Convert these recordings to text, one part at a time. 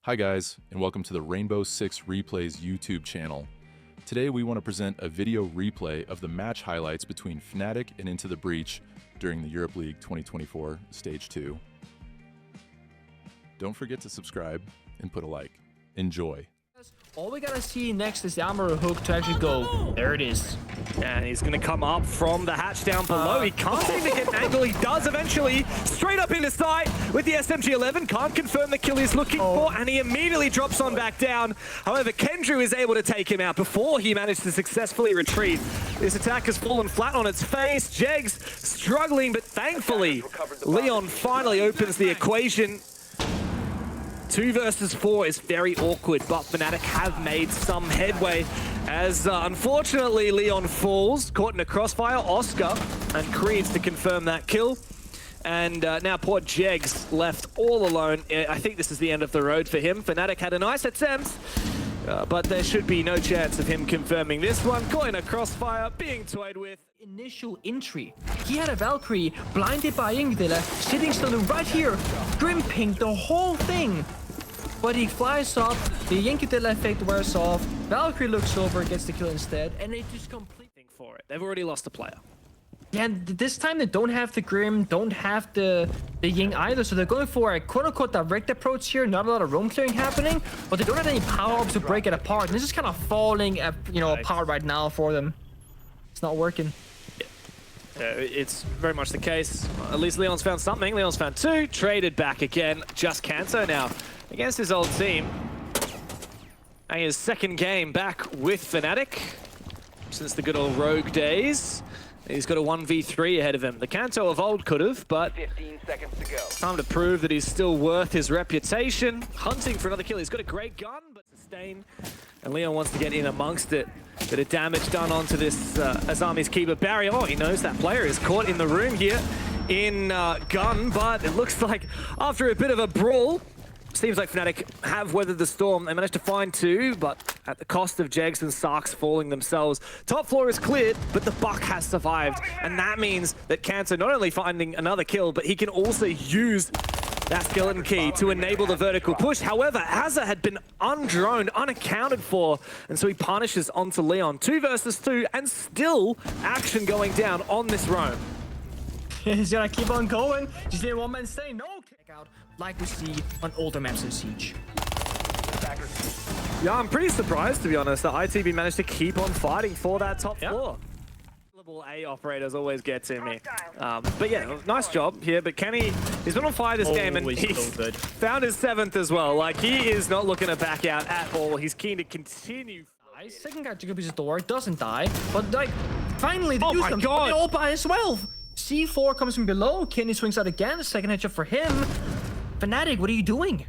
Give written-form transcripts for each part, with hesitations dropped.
Hi guys, and welcome to the Rainbow Six Replays YouTube channel. Today we want to present a video replay of the match highlights between Fnatic and Into the Breach during the Europe League 2024 Stage 2. Don't forget to subscribe and put a like. Enjoy. All we gotta see next is the armor hook to actually go. There it is. And he's going to come up from the hatch down below. He can't seem to get an angle. He does eventually. Straight up into sight with the SMG-11. Can't confirm the kill he's looking for. And he immediately drops on back down. However, Kendrew is able to take him out before he managed to successfully retreat. This attack has fallen flat on its face. Jegs struggling, but thankfully, Leon finally opens the equation. 2 versus 4 is very awkward, but Fnatic have made some headway as unfortunately Leon falls, caught in a crossfire. Oscar and Creeds to confirm that kill. And now poor Jegs left all alone. I think this is the end of the road for him. Fnatic had a nice attempt, but there should be no chance of him confirming this one. Caught in a crossfire, being toyed with. Initial entry. He had a Valkyrie blinded by Ingdilla, sitting still right here, grimping the whole thing. But he flies up, the Yankee-Dilla effect wears off, Valkyrie looks over, gets the kill instead, and they just completely for it. They've already lost a player. Yeah, and this time they don't have the Grim, don't have the Ying either, so they're going for a quote-unquote direct approach here, not a lot of roam clearing happening, but they don't have any power-ups to break it apart, and this is kind of falling apart right now for them. It's not working. It's very much the case. At least Leon's found something. Leon's found 2, traded back again. Just Cancer now against his old team. And his second game back with Fnatic since the good old Rogue days. He's got a 1v3 ahead of him. The Kanto of old could have, but 15 seconds to go. Time to prove that he's still worth his reputation. Hunting for another kill. He's got a great gun, but sustain. And Leon wants to get in amongst it. Bit of damage done onto this Azami's Kiba barrier. Oh, he knows that player is caught in the room here in gun, but it looks like after a bit of a brawl, seems like Fnatic have weathered the storm. They managed to find 2, but at the cost of Jegs and Sarks falling themselves. Top floor is cleared, but the Buck has survived. And that means that Cancer not only finding another kill, but he can also use that skeleton key to enable the vertical push. However, Azza had been undroned, unaccounted for, and so he punishes onto Leon. 2 versus 2, and still action going down on this roam. He's gonna keep on going. Just need one man stay. No kick out like we see on older maps in Siege. Yeah, I'm pretty surprised, to be honest, that ITB managed to keep on fighting for that top floor. A operators always get to me. But yeah, nice job here. But Kenny, he's been on fire this game, and he's found his 7th as well. Like, he is not looking to back out at all. He's keen to continue. Second guy to go his door, doesn't die, but like, finally they use them. God. But they all by as well. C4 comes from below. Kenny swings out again. The second headshot for him. Fnatic, what are you doing?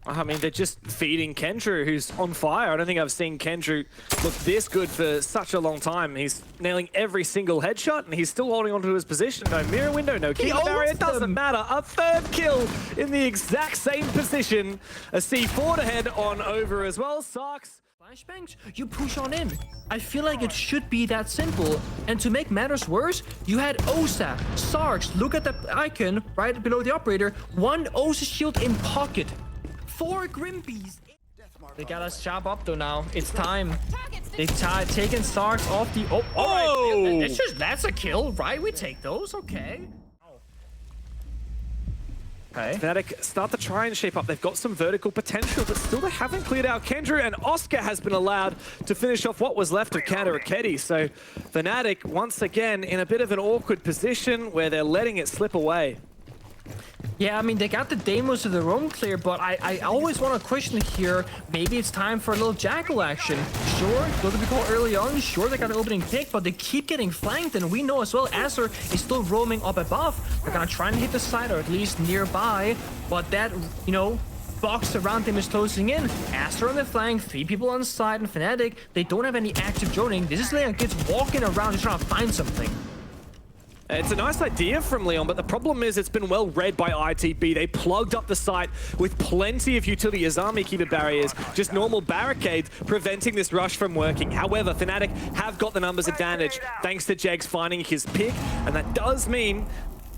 I mean, they're just feeding Kendrew, who's on fire. I don't think I've seen Kendrew look this good for such a long time. He's nailing every single headshot, and he's still holding onto his position. No mirror window, no key barrier, it doesn't matter. A 3rd kill in the exact same position. A C4 to head on over as well. Sarks. Flashbangs, you push on in. I feel like it should be that simple. And to make matters worse, you had Osa, Sarks, look at the icon right below the operator. 1 Osa shield in pocket. 4 Grimpies. They got us chop up though now. It's time. They taking Sarks off the... Oh, alright. It's just, that's a kill, right? We take those, okay. Okay. Fnatic start to try and shape up. They've got some vertical potential, but still they haven't cleared out Kendrew, and Oscar has been allowed to finish off what was left of Counter Raketi. So Fnatic, once again, in a bit of an awkward position where they're letting it slip away. Yeah, I mean, they got the demos of the roam clear, but I always want to question here. Maybe it's time for a little Jackal action. Sure, going to be called early on. Sure, they got an opening pick, but they keep getting flanked, and we know as well, Acer is still roaming up above. They're going to try and hit the side, or at least nearby, but that, box around them is closing in. Acer on the flank, 3 people on side, and Fnatic, they don't have any active droning. This is Leon Kids walking around just trying to find something. It's a nice idea from Leon, but the problem is it's been well read by ITB. They plugged up the site with plenty of utility Azami Kiba barriers, just normal barricades preventing this rush from working. However, Fnatic have got the numbers advantage thanks to Jegs finding his pick, and that does mean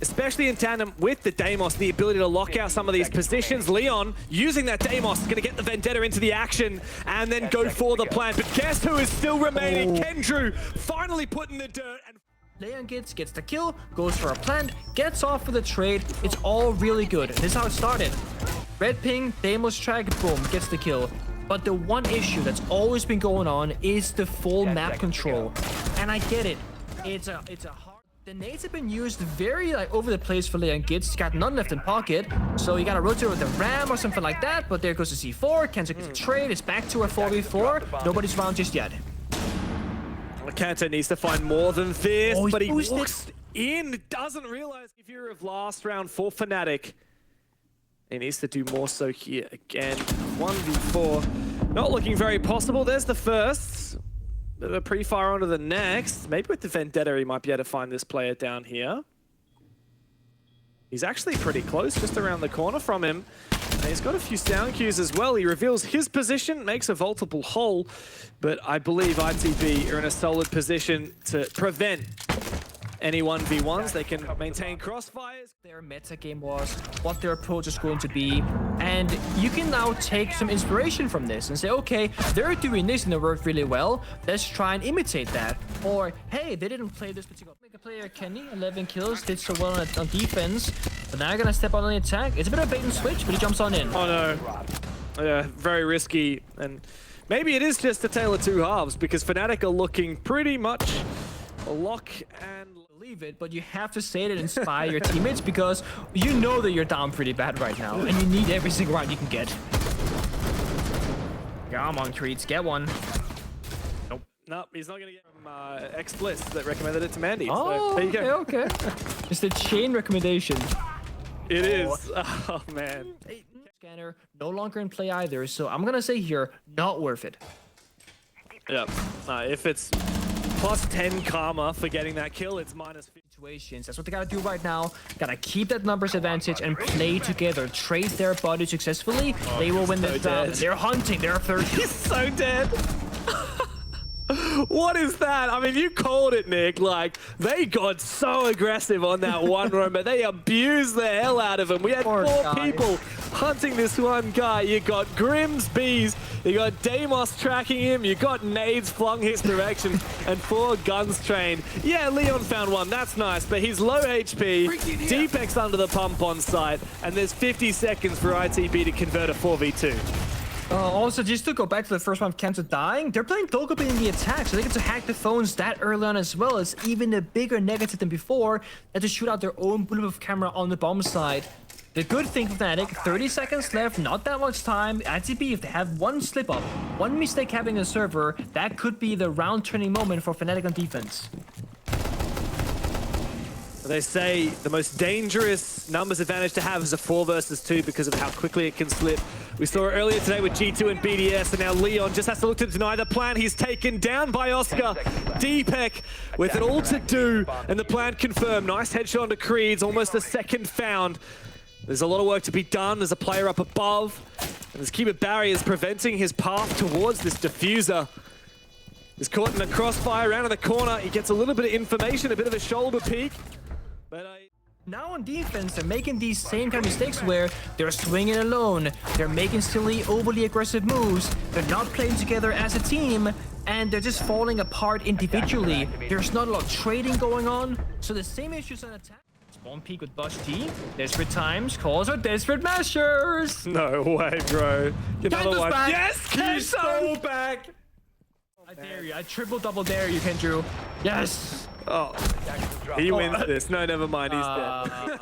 especially in tandem with the Deimos, the ability to lock out some of these positions. Leon, using that Deimos, is going to get the Vendetta into the action and then go for the plan. But guess who is still remaining? Kendrew finally put in the dirt. And Leon gets the kill, goes for a plant, gets off for the trade. It's all really good. This is how it started. Red ping, Deimos track, boom, gets the kill. But the one issue that's always been going on is the full map control. And I get it. It's a hard... The nades have been used very over the place for Leon Gitz. He's got none left in pocket. So you gotta rotate with the ram or something like that. But there goes the C4. Kenta gets a trade. It's back to a 4v4. Nobody's around just yet. Kenta needs to find more than this, Oh, but he boosted. walks in, doesn't realize the fear of last round for Fnatic. He needs to do more so here again. 1v4, not looking very possible. There's the first. Bit of a pre-fire onto the next. Maybe with the Vendetta, he might be able to find this player down here. He's actually pretty close, just around the corner from him. And he's got a few sound cues as well. He reveals his position, makes a multiple hole, but I believe ITB are in a solid position to prevent any 1v1s. They can maintain crossfires. Their meta game was, what their approach is going to be, and you can now take some inspiration from this and say, okay, they're doing this and it worked really well, let's try and imitate that. Or, hey, they didn't play this particular player, Kenny, 11 kills, did so well on defense, but now gonna step on the attack. It's a bit of bait and switch, but he jumps on in. Oh no. Yeah, very risky, and maybe it is just a tale of two halves, because Fnatic are looking pretty much a lock and... Believe it, but you have to say it and inspire your teammates, because you know that you're down pretty bad right now, and you need every single round you can get. Come on, Creeds, get one. Nope. Nope, he's not gonna get from X-Bliss that recommended it to Mandy. Oh, so there you go. okay. It's the chain recommendation. It is. Oh man. Scanner no longer in play either, so I'm gonna say here, not worth it. Yep. If it's plus 10 karma for getting that kill, it's minus 50. Situations. That's what they gotta do right now. Gotta keep that numbers advantage and play together. Trade their body successfully. They will win this round. They're hunting. They're third. He's so dead. What is that? I mean, you called it, Nick. Like, they got so aggressive on that one roamer. They abused the hell out of him. We had Poor four guy. people hunting this one guy. You got Grimm's bees, you got Deimos tracking him, you got nades flung his direction, and 4 guns trained. Yeah, Leon found one. That's nice, but he's low HP. Deepek's under the pump on site, and there's 50 seconds for ITB to convert a 4v2. Also, just to go back to the first one of Kenta dying, they're playing Dokkaebi in the attack, so they get to hack the phones that early on as well. It's even a bigger negative than before, that to shoot out their own bulletproof camera on the bomb side. The good thing for Fnatic, 30 seconds left, not that much time. ITB, if they have one slip up, one mistake happening in the server, that could be the round turning moment for Fnatic on defense. They say the most dangerous numbers advantage to have is a 4 versus 2 because of how quickly it can slip. We saw it earlier today with G2 and BDS, and now Leon just has to look to deny the plan. He's taken down by Oscar. Deepek with it all to do, and the plan confirmed. Nice headshot onto Creeds, almost a second found. There's a lot of work to be done. There's a player up above, and there's keeper barriers preventing his path towards this diffuser. He's caught in a crossfire around in the corner. He gets a little bit of information, a bit of a shoulder peek. But now on defense, they're making these same kind of mistakes where they're swinging alone, they're making silly, overly aggressive moves, they're not playing together as a team, and they're just falling apart individually. There's not a lot of trading going on, so the same issues on attack. Spawn peek with Bush T. Desperate times calls for desperate measures. no way, bro. Another one. Back. Yes, He's so back. I dare you. I triple double dare you, Kendrew. Yes. Oh, he wins this. No, never mind. He's dead.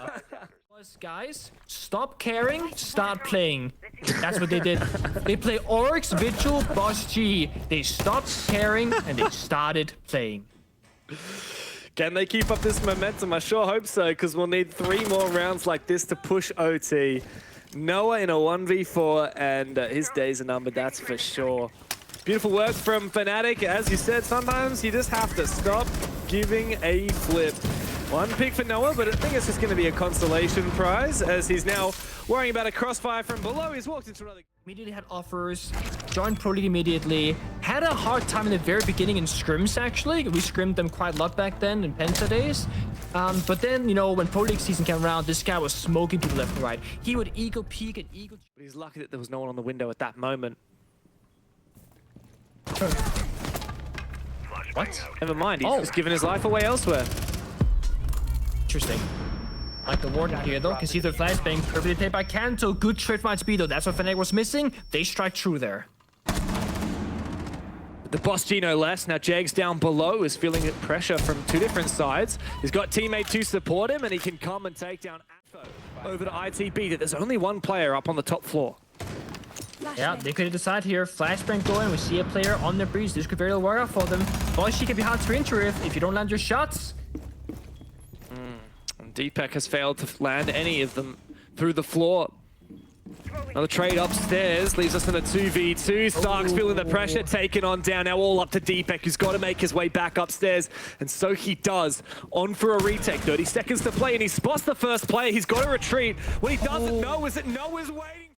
Guys, stop caring, start playing. That's what they did. They play Oryx, Vigil, Boss G. They stopped caring and they started playing. Can they keep up this momentum? I sure hope so, because we'll need 3 more rounds like this to push OT. Noah in a 1v4, and his days are numbered, that's for sure. Beautiful work from Fnatic. As you said, sometimes you just have to stop giving a flip. One pick for Noah, but I think it's just going to be a consolation prize as he's now worrying about a crossfire from below. He's walked into another... Immediately had offers, joined Pro League immediately. Had a hard time in the very beginning in scrims, actually. We scrimmed them quite a lot back then in Penta days. But then, you know, when Pro League season came around, this guy was smoking people left and right. He would eagle peek and eagle... But he's lucky that there was no one on the window at that moment. What? Never mind, he's just given his life away elsewhere. Interesting. Like the Warden here, though, can see their flags being perfectly taped by Kanto. Good trade from ITB, though. That's what Fnatic was missing. They strike true there. The boss G no less. Now Jags down below is feeling pressure from two different sides. He's got teammate to support him, and he can come and take down Atfo over to ITB. That there's only one player up on the top floor. Yeah, they could decide here. Flashbang going. We see a player on the breeze. This could very well work out for them. But she can be hard to enter if you don't land your shots. And Deepak has failed to land any of them through the floor. Another trade upstairs leaves us in a 2v2. Stark's feeling the pressure, taken on down. Now all up to Deepak, who's got to make his way back upstairs. And so he does. On for a retake. 30 seconds to play, and he spots the first player. He's got to retreat. What he doesn't know is that Noah's waiting.